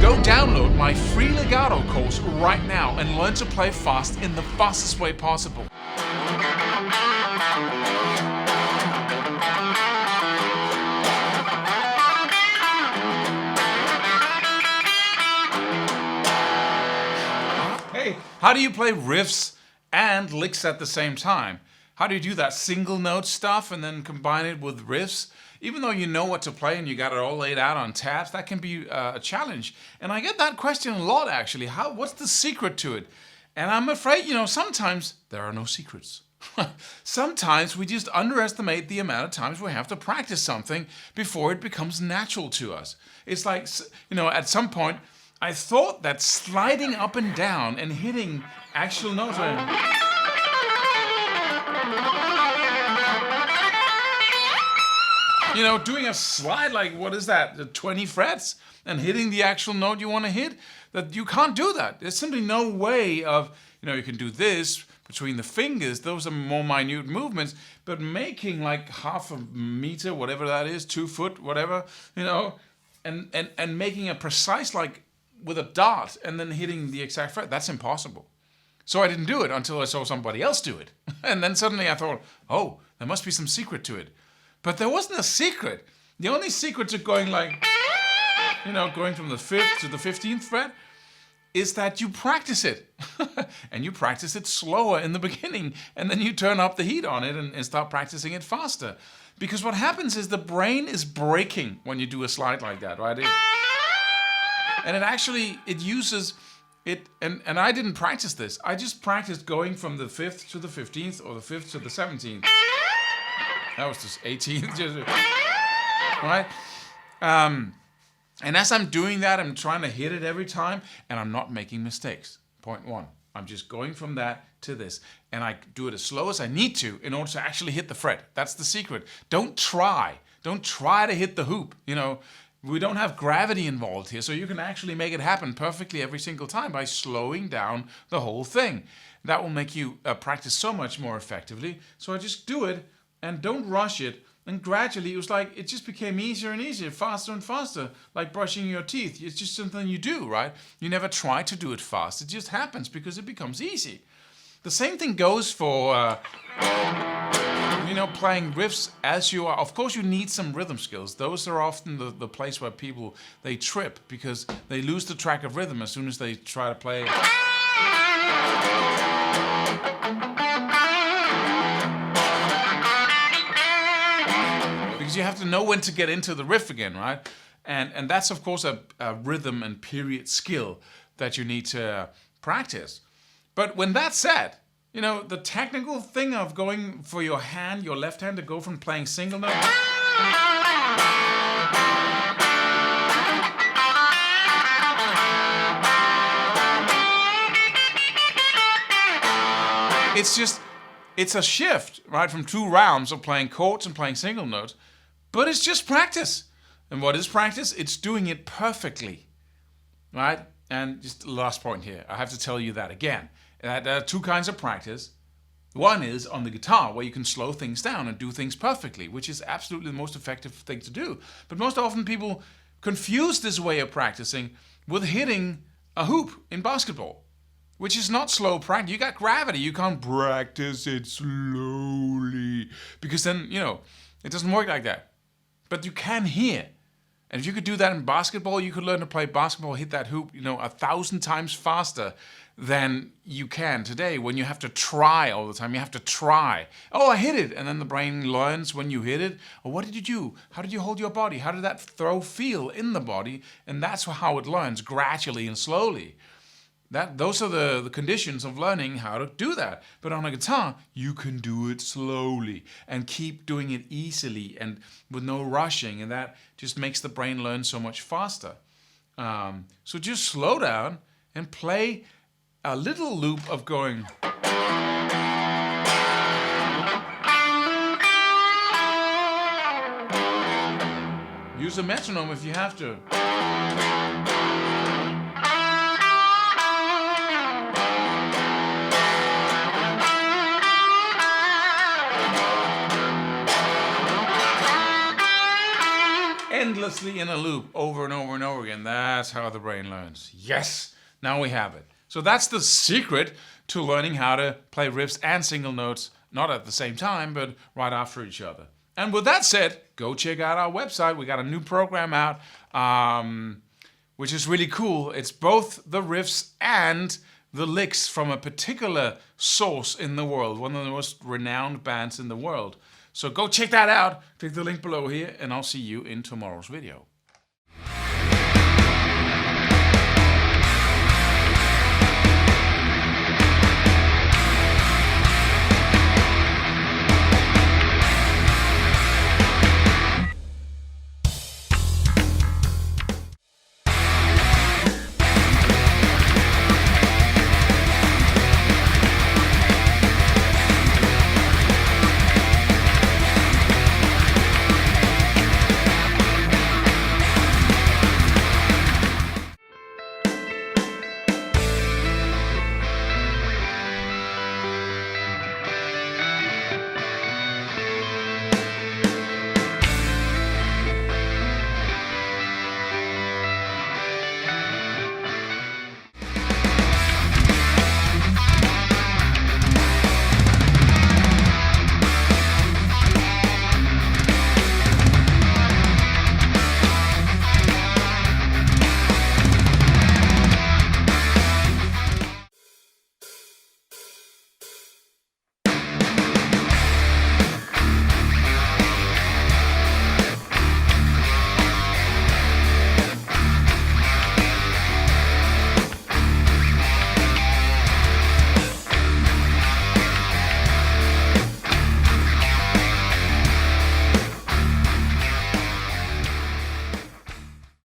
Go download my free legato course right now and learn to play fast in the fastest way possible. Hey, how do you play riffs and licks at the same time? How do you do that single note stuff and then combine it with riffs? Even though you know what to play and you got it all laid out on tabs, that can be a challenge. And I get that question a lot, actually. What's the secret to it? And I'm afraid, sometimes there are no secrets. Sometimes we just underestimate the amount of times we have to practice something before it becomes natural to us. It's like, at some point, I thought that sliding up and down and hitting actual notes, doing a slide like, what is that, the 20 frets, and hitting the actual note you want to hit, that you can't do that. There's simply no way of, you can do this between the fingers, those are more minute movements, but making like half a meter, whatever that is, 2 foot, whatever, and making a precise, like with a dart, and then hitting the exact fret, that's impossible. So I didn't do it until I saw somebody else do it. And then suddenly I thought, oh, there must be some secret to it. But there wasn't a secret. The only secret to going like, going from the 5th to the 15th fret is that you practice it. And you practice it slower in the beginning. And then you turn up the heat on it and start practicing it faster. Because what happens is the brain is breaking when you do a slide like that, right? And it uses it, and I didn't practice this. I just practiced going from the 5th to the 15th or the 5th to the 17th. That was just 18th, right? And as I'm doing that, I'm trying to hit it every time, and I'm not making mistakes. Point one, I'm just going from that to this, and I do it as slow as I need to in order to actually hit the fret. That's the secret. Don't try to hit the hoop. We don't have gravity involved here, so you can actually make it happen perfectly every single time by slowing down the whole thing. That will make you practice so much more effectively. So I just do it and don't rush it. And gradually it just became easier and easier, faster and faster, like brushing your teeth. It's just something you do, right? You never try to do it fast. It just happens because it becomes easy. The same thing goes for playing riffs as you are. Of course, you need some rhythm skills. Those are often the place where people, they trip because they lose the track of rhythm as soon as they try to play. Because you have to know when to get into the riff again, right? And that's, of course, a rhythm and period skill that you need to practice. But when that's said, the technical thing of going for your left hand to go from playing single note. It's a shift, right, from 2 rounds of playing chords and playing single notes. But it's just practice. And what is practice? It's doing it perfectly, right? And just the last point here, I have to tell you that again. There are 2 kinds of practice. One is on the guitar, where you can slow things down and do things perfectly, which is absolutely the most effective thing to do. But most often people confuse this way of practicing with hitting a hoop in basketball, which is not slow practice. You got gravity. You can't practice it slowly because then, it doesn't work like that. But you can here. And if you could do that in basketball, you could learn to play basketball, hit that hoop, 1,000 times faster than you can today when you have to try all the time. You have to try. Oh, I hit it. And then the brain learns when you hit it. Or what did you do? How did you hold your body? How did that throw feel in the body? And that's how it learns, gradually and slowly. Those are the conditions of learning how to do that. But on a guitar, you can do it slowly and keep doing it easily and with no rushing. And that just makes the brain learn so much faster. So just slow down and play a little loop of going. Use a metronome if you have to. endlessly in a loop over and over and over again. That's how the brain learns. Yes, now we have it. So that's the secret to learning how to play riffs and single notes, not at the same time, but right after each other. And with that said, go check out our website. We got a new program out, which is really cool. It's both the riffs and the licks from a particular source in the world, one of the most renowned bands in the world. So go check that out. Click the link below here, and I'll see you in tomorrow's video.